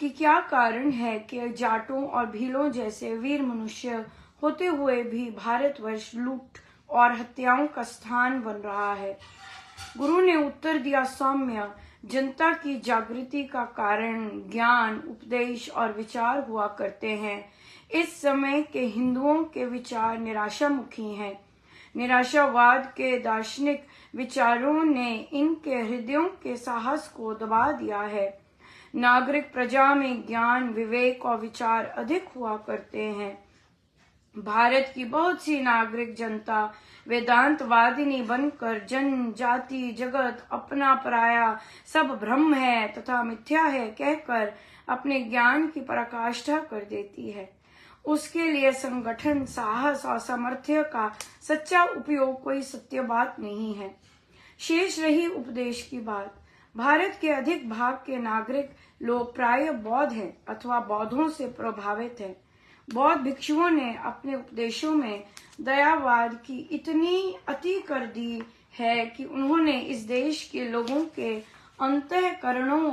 कि क्या कारण है कि जाटों और भीलों जैसे वीर मनुष्य होते हुए भी भारतवर्ष लूट और हत्याओं का स्थान बन रहा है। गुरु ने उत्तर दिया, सौम्य, जनता की जागृति का कारण ज्ञान, उपदेश और विचार हुआ करते हैं। इस समय के हिंदुओं के विचार निराशामुखी हैं। निराशावाद के दार्शनिक विचारों ने इनके हृदयों के साहस को दबा दिया है। नागरिक प्रजा में ज्ञान, विवेक और विचार अधिक हुआ करते हैं। भारत की बहुत सी नागरिक जनता वेदांतवादिनी बनकर जनजाति, जगत अपना पराया, सब ब्रह्म है तथा मिथ्या है कहकर अपने ज्ञान की पराकाष्ठा कर देती है। उसके लिए संगठन, साहस और सामर्थ्य का सच्चा उपयोग कोई सत्य बात नहीं है। शेष रही उपदेश की बात। भारत के अधिक भाग के नागरिक लोग प्राय बौद्ध हैं अथवा बौद्धों से प्रभावित हैं। बौद्ध भिक्षुओं ने अपने उपदेशों में दयावाद की इतनी अति कर दी है कि उन्होंने इस देश के लोगों के अंतःकरणों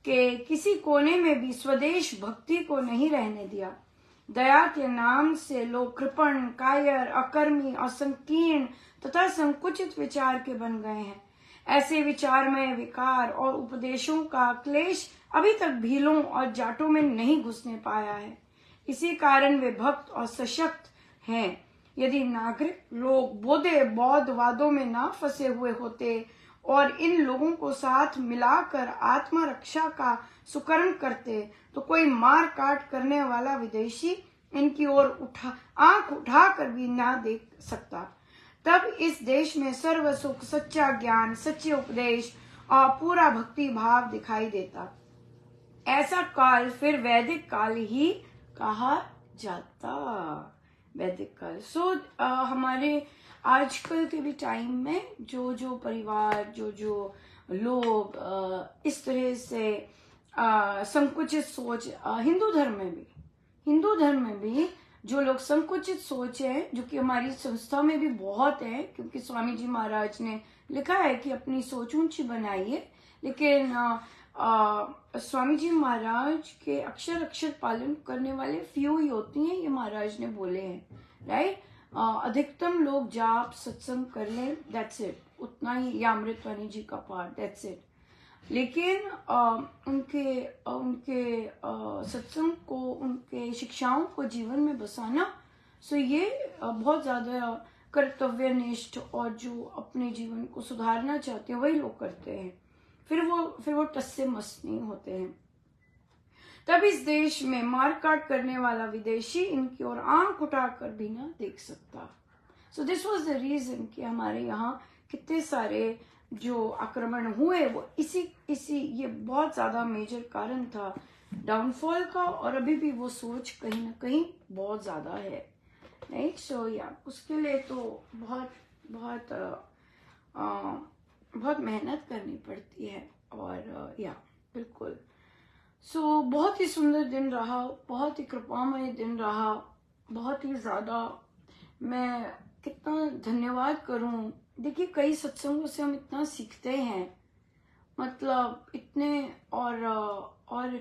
के किसी कोने में भी स्वदेश भक्ति को नहीं रहने दिया। दया के नाम से लोग कृपण, कायर, अकर्मी और संकीर्ण तथा संकुचित विचार के बन गए हैं। ऐसे विचार में विकार और उपदेशों का क्लेश अभी तक भीलों और जाटों में नहीं घुसने पाया है। इसी कारण वे भक्त और सशक्त हैं। यदि नागरिक लोग बौद्ध वादों में ना फंसे हुए होते और इन लोगों को साथ मिलाकर आत्मा रक्षा का सुकर्म करते तो कोई मार काट करने वाला विदेशी इनकी ओर आंख उठाकर भी ना देख सकता। तब इस देश में सर्व सुख, सच्चा ज्ञान, सच्चे उपदेश और पूरा भक्ति भाव दिखाई देता। ऐसा काल फिर वैदिक काल ही कहा जाता। वैदिक काल। हमारे आजकल के भी टाइम में जो परिवार, जो लोग इस तरह से संकुचित सोच, हिंदू धर्म में भी जो लोग संकुचित सोच है, जो कि हमारी संस्था में भी बहुत है, क्योंकि स्वामी जी महाराज ने लिखा है कि अपनी सोच ऊंची बनाइए, लेकिन स्वामी जी महाराज के अक्षर अक्षर पालन करने वाले फ्यू ही होती हैं, ये महाराज ने बोले हैं, राइट। अधिकतम लोग जाप सत्संग कर लें, दैट्स इट, उतना ही, या अमृतवाणी जी का पाठ, दैट्स इट। लेकिन उनके सत्संग को, उनके शिक्षाओं को जीवन में बसाना, सो ये बहुत ज्यादा कर्तव्यनिष्ठ और जो अपने जीवन को सुधारना चाहते हैं वही लोग करते हैं। फिर वो टस से मस नहीं होते हैं। तब इस देश में मारकाट करने वाला विदेशी इनकी ओर आंख उठाकर भी ना देख सकता। So this was the reason कि हमारे यहाँ कितने सारे जो आक्रमण हुए वो इसी ये बहुत ज्यादा मेजर कारण था डाउनफॉल का, और अभी भी वो सोच कहीं ना कहीं बहुत ज्यादा है, राइट। सो या उसके लिए तो बहुत मेहनत करनी पड़ती है, और या बिल्कुल। सो बहुत ही सुंदर दिन रहा, बहुत ही कृपामय दिन रहा, बहुत ही ज्यादा। मैं कितना धन्यवाद करूं। देखिए, कई सत्संगों से हम इतना सीखते हैं, मतलब इतने, और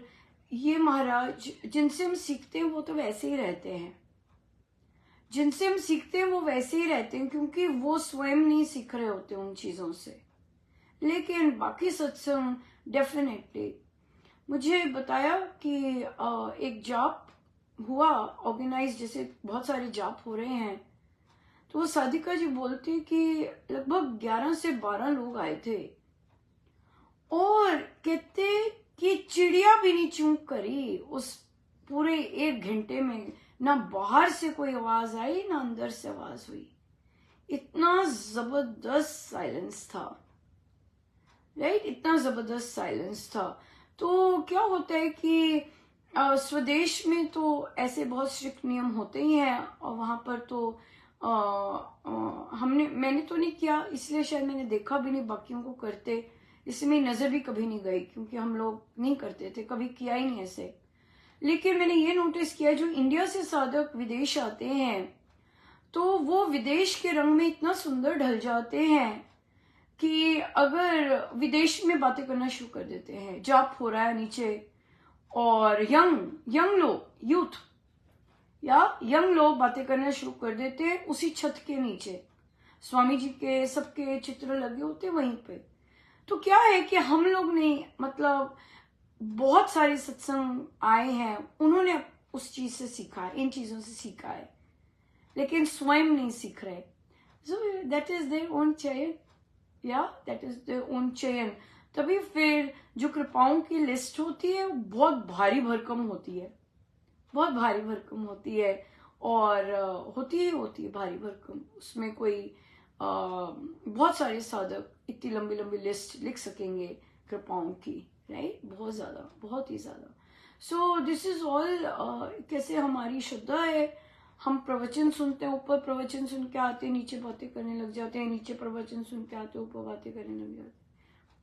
ये महाराज जिनसे हम सीखते हैं वो तो वैसे ही रहते हैं, जिनसे हम सीखते हैं वो वैसे ही रहते हैं, क्योंकि वो स्वयं नहीं सीख रहे होते उन चीजों से। लेकिन बाकी सत्संग डेफिनेटली, मुझे बताया कि एक जाप हुआ ऑर्गेनाइज, जैसे बहुत सारे जाप हो रहे हैं, तो वो साधिका जी बोलती कि लगभग 11 से 12 लोग आए थे, और कहते कि चिड़िया भी नहीं चूक करी उस पूरे 1 घंटे में। ना बाहर से कोई आवाज आई, ना अंदर से आवाज हुई। इतना जबरदस्त साइलेंस था, राइट, इतना जबरदस्त साइलेंस था। तो क्या होता है कि स्वदेश में तो ऐसे बहुत स्ट्रिक्ट नियम होते ही हैं, और वहां पर तो मैंने तो नहीं किया, इसलिए शायद मैंने देखा भी नहीं बाकियों को करते, इसमें मेरी नजर भी कभी नहीं गई, क्योंकि हम लोग नहीं करते थे, कभी किया ही नहीं ऐसे। लेकिन मैंने ये नोटिस किया, जो इंडिया से साधक विदेश आते हैं तो वो विदेश के रंग में इतना सुंदर ढल जाते हैं कि अगर विदेश में बातें करना शुरू कर देते हैं, जाप हो रहा है नीचे, और यंग लोग, यूथ या यंग लोग बातें करना शुरू कर देते हैं उसी छत के नीचे। स्वामी जी के सबके चित्र लगे होते वहीं पे। तो क्या है कि हम लोग ने मतलब बहुत सारे सत्संग आए हैं, उन्होंने उस चीज से सीखा है, इन चीजों से सीखा है, लेकिन स्वयं नहीं सीख रहे। So that is their own चयन, या दैट इज देयर ओन चयन। तभी फिर जो कृपाओं की लिस्ट होती है वो बहुत भारी भरकम होती है, बहुत भारी भरकम होती है, और होती है भारी भरकम। उसमें कोई बहुत सारे साधक इतनी लंबी लंबी लिस्ट लिख सकेंगे कृपाओं की, राइट, बहुत ज्यादा, बहुत ही ज्यादा। सो दिस इज ऑल कैसे हमारी श्रद्धा है। हम प्रवचन सुनते हैं, ऊपर प्रवचन सुन के आते हैं, नीचे बातें करने लग जाते हैं, नीचे प्रवचन सुन के आते हैं, ऊपर बातें करने लग जाते हैं।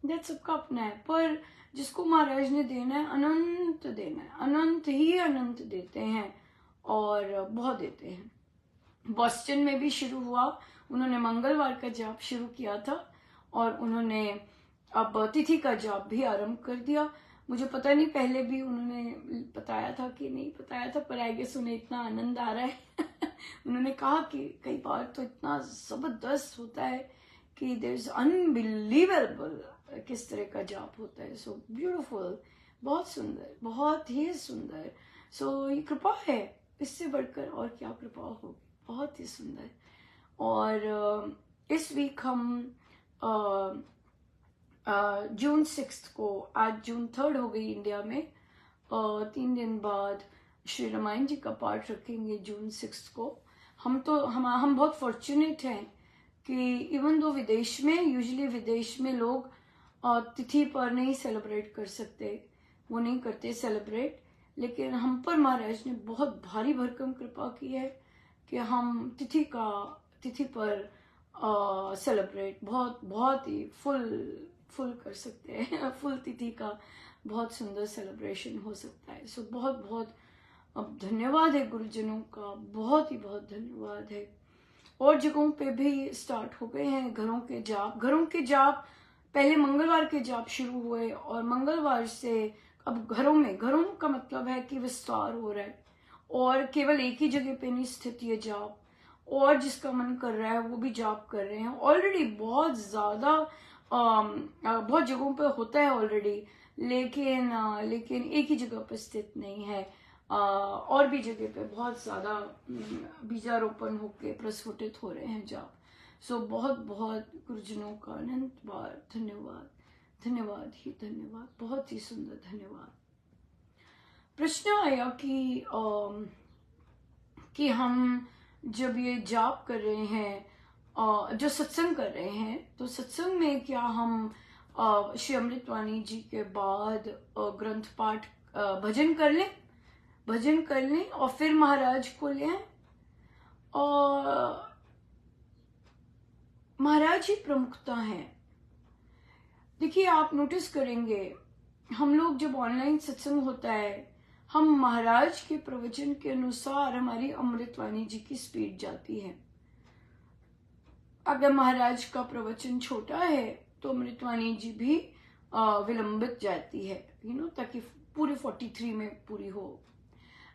दैट सबका अपना है, पर जिसको महाराज ने देना है अनंत देना है, अनंत ही अनंत देते हैं, और बहुत देते हैं। बॉस्टन में भी शुरू हुआ, उन्होंने मंगलवार का जाप शुरू किया था, और उन्होंने अब तिथि का जाप भी आरंभ कर दिया। मुझे पता नहीं पहले भी उन्होंने बताया था कि नहीं बताया था, पर आई गेस उन्हें इतना आनंद आ रहा है उन्होंने कहा कि कई बार तो इतना जबरदस्त होता है कि देयर इज अनबिलीवेबल किस तरह का जाप होता है। सो ब्यूटीफुल, बहुत सुंदर, बहुत ही सुंदर। सो ये कृपा है, इससे बढ़कर और क्या कृपा होगी, बहुत ही सुंदर। और इस वीक हम जून 6 को, आज जून 3 हो गई इंडिया में, 3 दिन बाद श्री रामायण जी का पाठ रखेंगे जून 6 को। हम बहुत फॉर्चुनेट हैं कि इवन दो विदेश में, यूजुअली विदेश में लोग तिथि पर नहीं सेलिब्रेट कर सकते, वो नहीं करते सेलिब्रेट, लेकिन हम पर महाराज ने बहुत भारी भरकम कृपा की है कि हम तिथि पर सेलिब्रेट बहुत ही फुल कर सकते हैं फुल तिथि का बहुत सुंदर सेलिब्रेशन हो सकता है। सो बहुत अब धन्यवाद है गुरुजनों का, बहुत धन्यवाद है। और जगहों पे भी स्टार्ट हो गए हैं घरों के जाप पहले मंगलवार के जाप शुरू हुए, और मंगलवार से अब घरों का मतलब है कि विस्तार हो रहा है, और केवल एक ही जगह पे नहीं स्थित ये जाप, और जिसका मन कर रहा है वो भी जाप कर रहे हैं। ऑलरेडी बहुत ज्यादा बहुत जगहों पे होता है ऑलरेडी, लेकिन एक ही जगह पर स्थित नहीं है, और भी जगह पे बहुत ज्यादा बीजारोपण होके प्रस्फुटित हो रहे हैं जाप। सो बहुत गुरुजनों का अनंत बार धन्यवाद ही धन्यवाद, बहुत ही सुंदर धन्यवाद। प्रश्न आया कि हम जब ये जाप कर रहे हैं, जो सत्संग कर रहे हैं, तो सत्संग में क्या हम श्री अमृतवाणी जी के बाद ग्रंथ पाठ भजन कर लें और फिर महाराज को ले आए? और महाराज ही प्रमुखता है। देखिए, आप नोटिस करेंगे हम लोग जब ऑनलाइन सत्संग होता है, हम महाराज के प्रवचन के अनुसार हमारी अमृतवाणी जी की स्पीड जाती है। अगर महाराज का प्रवचन छोटा है तो अमृतवाणी जी भी विलंबित जाती है, ताकि पूरे 43 में पूरी हो।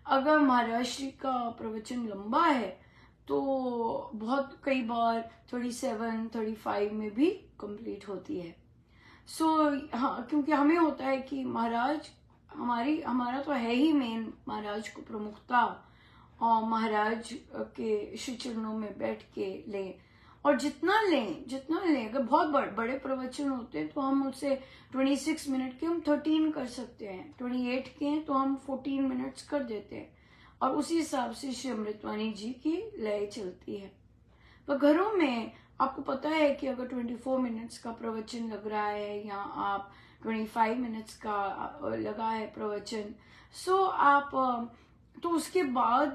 अगर महाराज श्री का प्रवचन लंबा है तो बहुत कई बार 37, 35 में भी कंप्लीट होती है। हाँ, क्योंकि हमें होता है कि महाराज हमारा तो है ही मेन महाराज को प्रमुखता, और महाराज के श्री चरणों में बैठ के लें, और जितना लें। अगर बहुत बड़े प्रवचन होते हैं तो हम उससे 26 मिनट के हम 13 कर सकते हैं, 28 के हैं तो हम 14 मिनट्स कर देते हैं, और उसी हिसाब से श्री अमृतवाणी जी की लय चलती है। पर घरों में आपको पता है कि अगर 24 मिनट्स का प्रवचन लग रहा है, या आप 25 मिनट्स का लगा है प्रवचन, सो आप तो उसके बाद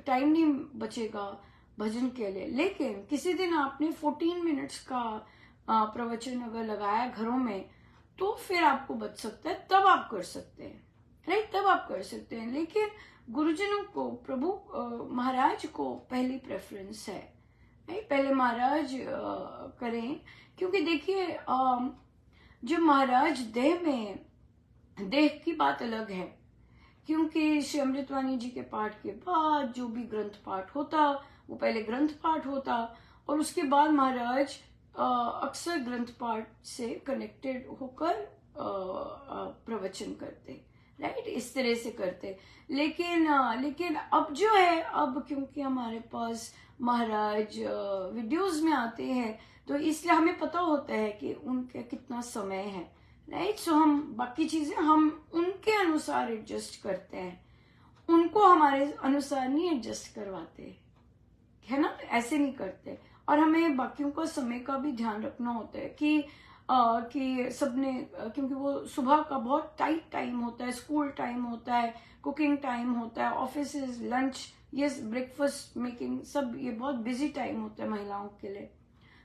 टाइम नहीं बचेगा भजन के लिए। लेकिन किसी दिन आपने 14 मिनट्स का प्रवचन अगर लगाया घरों में, तो फिर आपको बच सकता है, तब आप कर सकते हैं, राइट, तब आप कर सकते हैं। लेकिन गुरुजनों को, प्रभु महाराज को पहली प्रेफरेंस है, राइट, पहले महाराज करें। क्योंकि देखिए, जब महाराज देह में देह की बात अलग है, क्योंकि श्री अमृतवाणी जी के पाठ के बाद जो भी ग्रंथ पाठ होता वो पहले ग्रंथ पाठ होता और उसके बाद महाराज अक्सर ग्रंथ पाठ से कनेक्टेड होकर प्रवचन करते, राइट, इस तरह से करते। लेकिन अब जो है, अब क्योंकि हमारे पास महाराज वीडियोस में आते हैं तो इसलिए हमें पता होता है कि उनका कितना समय है, राइट। सो हम बाकी चीजें हम उनके अनुसार एडजस्ट करते हैं, उनको हमारे अनुसार नहीं एडजस्ट करवाते, है ना, ऐसे नहीं करते। और हमें बाकियों का समय का भी ध्यान रखना होता है कि सबने, क्योंकि वो सुबह का बहुत टाइट टाइम होता है, स्कूल टाइम होता है, कुकिंग टाइम होता है, ऑफिस, लंच, ये ब्रेकफास्ट मेकिंग, सब ये बहुत बिजी टाइम होता है महिलाओं के लिए।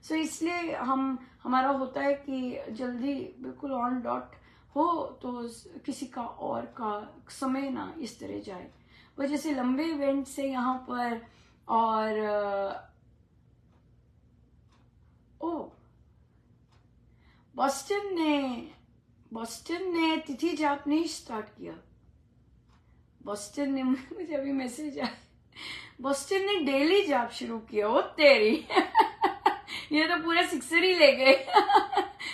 सो इसलिए हमारा होता है कि जल्दी बिल्कुल ऑन डॉट हो तो किसी का और का समय ना इस तरह जाए। वजह से लंबे इवेंट से यहाँ पर और बॉस्टन ने तिथि जाप नहीं स्टार्ट किया। बॉस्टन ने मुझे अभी मैसेज आया, बॉस्टन ने डेली जाप शुरू किया। ओ तेरी ये तो पूरा सिक्सर ही ले गए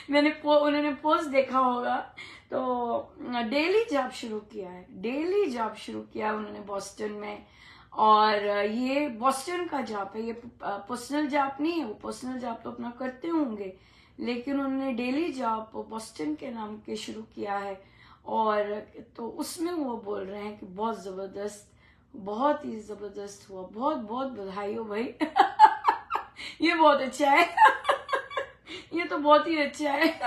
उन्होंने पोस्ट देखा होगा तो डेली जाप शुरू किया है, डेली जाप शुरू किया उन्होंने बॉस्टन में। और ये बॉस्टन का जाप है, ये पर्सनल जाप नहीं है, वो पर्सनल जाप तो अपना करते होंगे, लेकिन उन्होंने डेली जाप बॉस्टन के नाम के शुरू किया है। और तो उसमें वो बोल रहे हैं कि बहुत जबरदस्त, बहुत ही जबरदस्त हुआ, बहुत बहुत बधाई हो भाई ये बहुत अच्छा है ये तो बहुत ही अच्छा है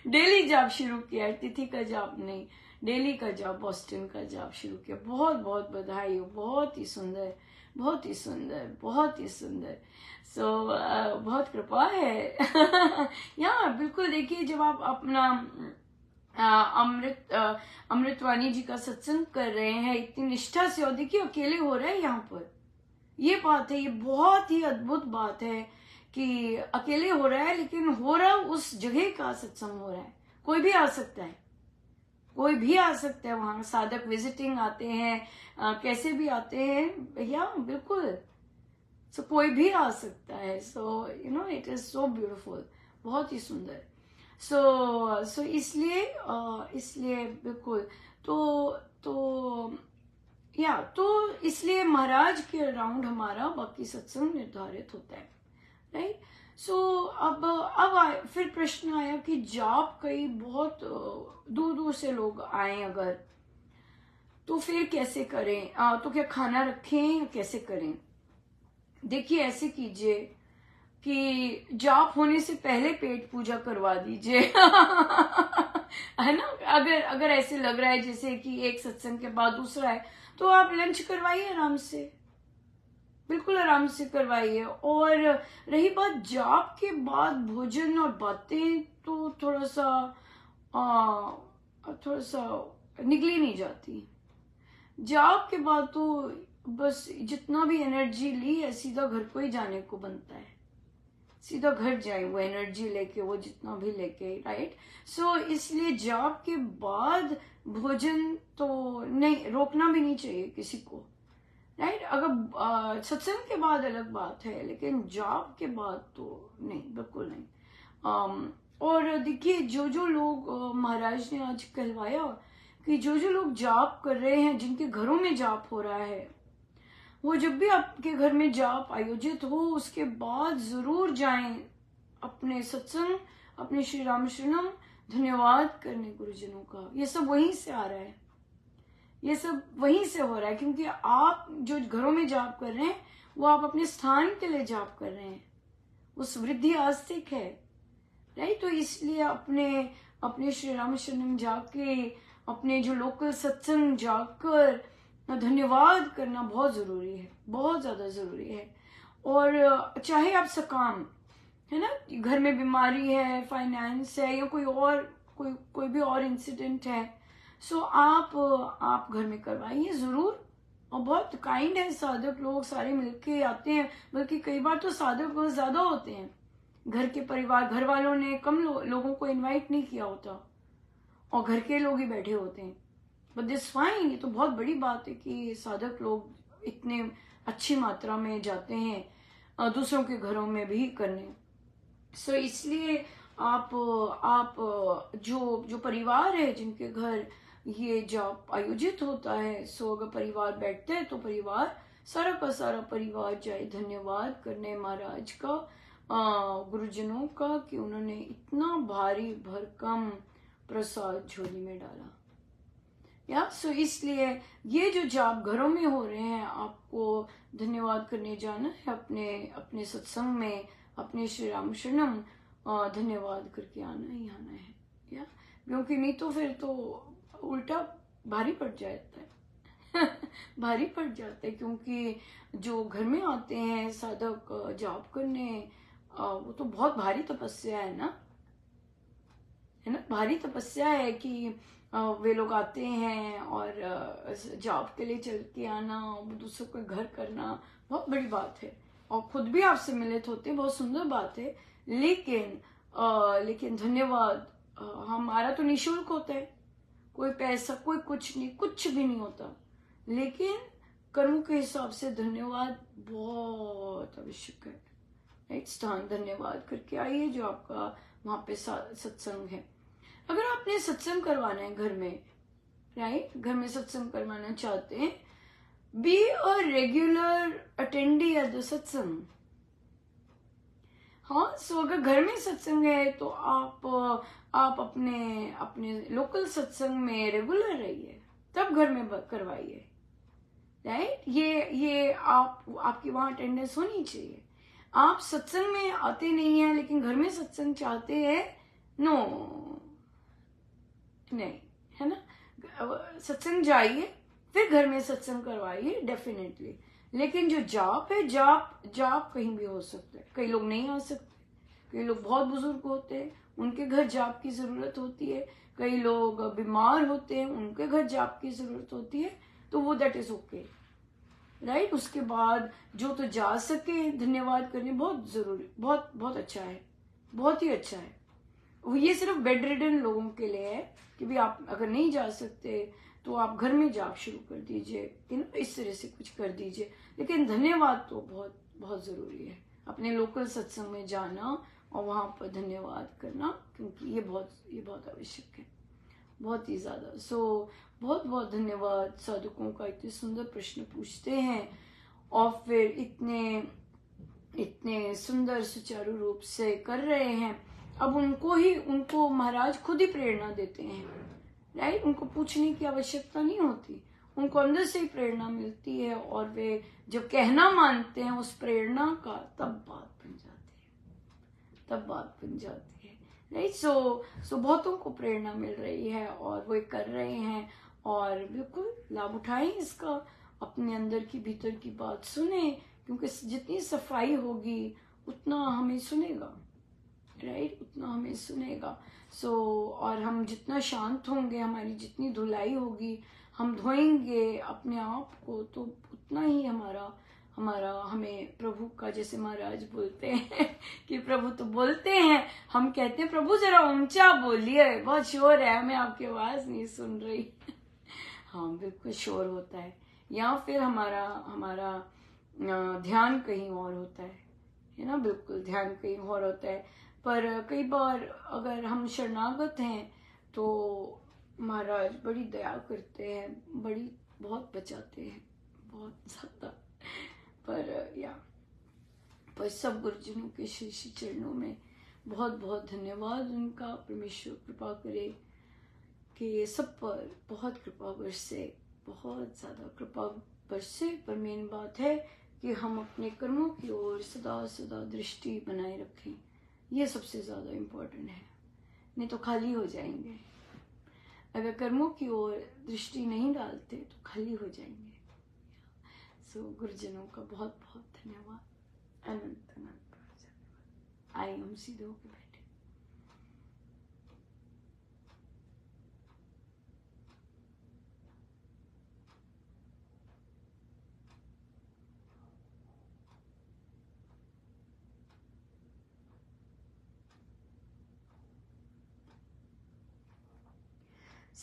डेली जाप शुरू किया है, तिथि का जाप नहीं, डेली का जाप, बॉस्टन का जाप शुरू किया। बहुत बहुत बधाई हो, बहुत ही सुंदर, बहुत ही सुंदर, बहुत ही सुंदर। सो बहुत कृपा है यहाँ बिल्कुल। देखिए जब आप अपना अमृतवाणी जी का सत्संग कर रहे हैं इतनी निष्ठा से, और देखिए अकेले हो रहे हैं यहाँ पर, ये बात है, ये बहुत ही अद्भुत बात है कि अकेले हो रहा है, लेकिन हो रहा उस जगह का सत्संग हो रहा है। कोई भी आ सकता है, कोई भी आ सकता है, वहां साधक विजिटिंग आते हैं, कैसे भी आते हैं भैया, बिल्कुल। सो कोई भी आ सकता है। So it is so beautiful, बहुत ही सुंदर। सो इसलिए बिल्कुल तो इसलिए महाराज के अराउंड हमारा बाकी सत्संग निर्धारित होता है, राइट। सो अब फिर प्रश्न आया कि जाप कई बहुत दूर दूर से लोग आए अगर, तो फिर कैसे करें, तो क्या खाना रखें या कैसे करें। देखिए ऐसे कीजिए कि जाप होने से पहले पेट पूजा करवा दीजिए है ना। अगर ऐसे लग रहा है जैसे कि एक सत्संग के बाद दूसरा है, तो आप लंच करवाइए आराम से, बिल्कुल आराम से करवाइए। और रही बात जाप के बाद भोजन और बातें, तो थोड़ा सा निकली नहीं जाती। जाप के बाद तो बस जितना भी एनर्जी ली है सीधा घर को ही जाने को बनता है, सीधा घर जाए वो एनर्जी लेके, वो जितना भी लेके, राइट। सो इसलिए जाप के बाद भोजन तो नहीं, रोकना भी नहीं चाहिए किसी को, राइट। अगर सत्संग के बाद अलग बात है, लेकिन जाप के बाद तो नहीं, बिल्कुल नहीं। और देखिए जो लोग महाराज ने आज कहलवाया कि जो लोग जाप कर रहे हैं, जिनके घरों में जाप हो रहा है, वो जब भी आपके घर में जाप आयोजित हो उसके बाद जरूर जाएं अपने सत्संग, अपने श्री राम शरणम धन्यवाद करने गुरुजनों का। ये सब वहीं से आ रहा है, ये सब वहीं से हो रहा है, क्योंकि आप जो घरों में जाप कर रहे हैं वो आप अपने स्थान के लिए जाप कर रहे हैं, उस वृद्धि आस्तिक है, राइट। तो इसलिए अपने श्री राम शरणम जाके, अपने जो लोकल सत्संग जाकर धन्यवाद करना बहुत जरूरी है, बहुत ज्यादा जरूरी है। और चाहे आप सकाम है ना, घर में बीमारी है, फाइनेंस है, या कोई भी और इंसिडेंट है, सो आप घर में करवाइए जरूर। और बहुत काइंड है साधक लोग, सारे मिलके आते हैं, बल्कि कई बार तो साधक बहुत ज्यादा होते हैं, घर के परिवार, घर वालों ने कम लोगों को इनवाइट नहीं किया होता, और घर के लोग ही बैठे होते हैं। बट दिस फाइन, ये तो बहुत बड़ी बात है कि साधक लोग इतने अच्छी मात्रा में जाते हैं दूसरों के घरों में भी करने। सो इसलिए आप जो जो परिवार है जिनके घर ये जॉब आयोजित होता है, सो अगर परिवार बैठते हैं तो परिवार सारा का सारा परिवार जाए धन्यवाद करने महाराज का, गुरुजनों का, कि उन्होंने इतना भारी भरकम प्रसाद झोली में डाला। या सो इसलिए ये जो जाप घरों में हो रहे हैं, आपको धन्यवाद करने जाना है अपने अपने सत्संग में, अपने श्री राम शरणम धन्यवाद करके आना ही आना है। या क्योंकि नहीं तो फिर तो उल्टा भारी पड़ जाता है भारी पड़ जाता है, क्योंकि जो घर में आते हैं साधक जाप करने, वो तो बहुत भारी तपस्या है ना, भारी तपस्या है कि वे लोग आते हैं और जॉब के लिए चल के आना, दूसरों को घर करना बहुत बड़ी बात है, और खुद भी आपसे मिलित होते हैं, बहुत सुंदर बात है। लेकिन धन्यवाद हमारा तो निःशुल्क होता है, कोई पैसा कोई कुछ नहीं, कुछ भी नहीं होता, लेकिन कर्म के हिसाब से धन्यवाद बहुत आवश्यक है। राइट, स्थान धन्यवाद करके आइए जो आपका वहां पे सत्संग है। अगर आपने सत्संग करवाना है घर में, राइट, घर में सत्संग करवाना चाहते हैं, be a regular attendee at the सत्संग। हाँ, सो अगर घर में सत्संग है तो आप अपने अपने लोकल सत्संग में रेगुलर रहिए, तब घर में करवाइए। राइट, ये आपकी वहां अटेंडेंस होनी चाहिए। आप सत्संग में आते नहीं है लेकिन घर में सत्संग चाहते हैं, नो, नहीं, है ना, सत्संग जाइए फिर घर में सत्संग करवाइए डेफिनेटली। लेकिन जो जाप है, जाप कहीं भी हो सकता है। कई लोग नहीं आ सकते, कई लोग बहुत बुजुर्ग होते हैं, उनके घर जाप की जरूरत होती है, कई लोग बीमार होते हैं, उनके घर जाप की जरूरत होती है, तो वो दैट इज ओके। राइट, उसके बाद जो तो जा सके धन्यवाद करने बहुत जरूरी, बहुत बहुत अच्छा है, बहुत ही अच्छा है। ये सिर्फ बेड रिडन लोगों के लिए है कि भी आप अगर नहीं जा सकते तो आप घर में जाप शुरू कर दीजिए, इस तरह से कुछ कर दीजिए। लेकिन धन्यवाद तो बहुत बहुत जरूरी है, अपने लोकल सत्संग में जाना और वहां पर धन्यवाद करना, क्योंकि ये बहुत आवश्यक है, बहुत ही ज्यादा। सो बहुत बहुत धन्यवाद साधकों का, इतने सुंदर प्रश्न पूछते हैं और फिर इतने सुंदर सुचारू रूप से कर रहे हैं। अब उनको महाराज खुद ही प्रेरणा देते हैं। राइट, उनको पूछने की आवश्यकता नहीं होती, उनको अंदर से ही प्रेरणा मिलती है, और वे जब कहना मानते हैं उस प्रेरणा का, तब बात बन जाती है। राइट, सो बहुतों को प्रेरणा मिल रही है और वो कर रहे हैं, और बिल्कुल लाभ उठाएं इसका, अपने अंदर की भीतर की बात सुने, क्योंकि जितनी सफाई होगी उतना हमें सुनेगा। राइट, उतना हमें सुनेगा। और हम जितना शांत होंगे, हमारी जितनी धुलाई होगी, हम धोएंगे अपने आप को, तो उतना ही हमें प्रभु का, जैसे महाराज बोलते हैं कि प्रभु तो बोलते हैं, हम कहते हैं प्रभु जरा ऊंचा बोलिए, बहुत शोर है, हमें आपकी आवाज नहीं सुन रही हाँ, बिल्कुल शोर होता है, या फिर हमारा ध्यान कहीं और होता है ना, बिल्कुल ध्यान कहीं और होता है। पर कई बार अगर हम शरणागत हैं तो महाराज बड़ी दया करते हैं, बहुत बचाते हैं, बहुत ज्यादा। पर सब गुरुजनों के श्री श्री चरणों में बहुत बहुत धन्यवाद उनका। परमेश्वर कृपा करे कि सब पर बहुत कृपा बरसे, बहुत ज्यादा कृपा बरसे। पर मेन बात है कि हम अपने कर्मों की ओर सदा सदा दृष्टि बनाए रखें, ये सबसे ज्यादा इम्पोर्टेंट है, नहीं तो खाली हो जाएंगे। अगर कर्मों की ओर दृष्टि नहीं डालते तो खाली हो जाएंगे। गुरुजनों का बहुत बहुत धन्यवाद, अनंत अनंत धन्यवाद। आइए हम सीधे होकर बैठे।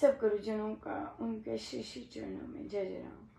सब गुरुजनों का उनके श्री श्री चरणों में जय जय राम।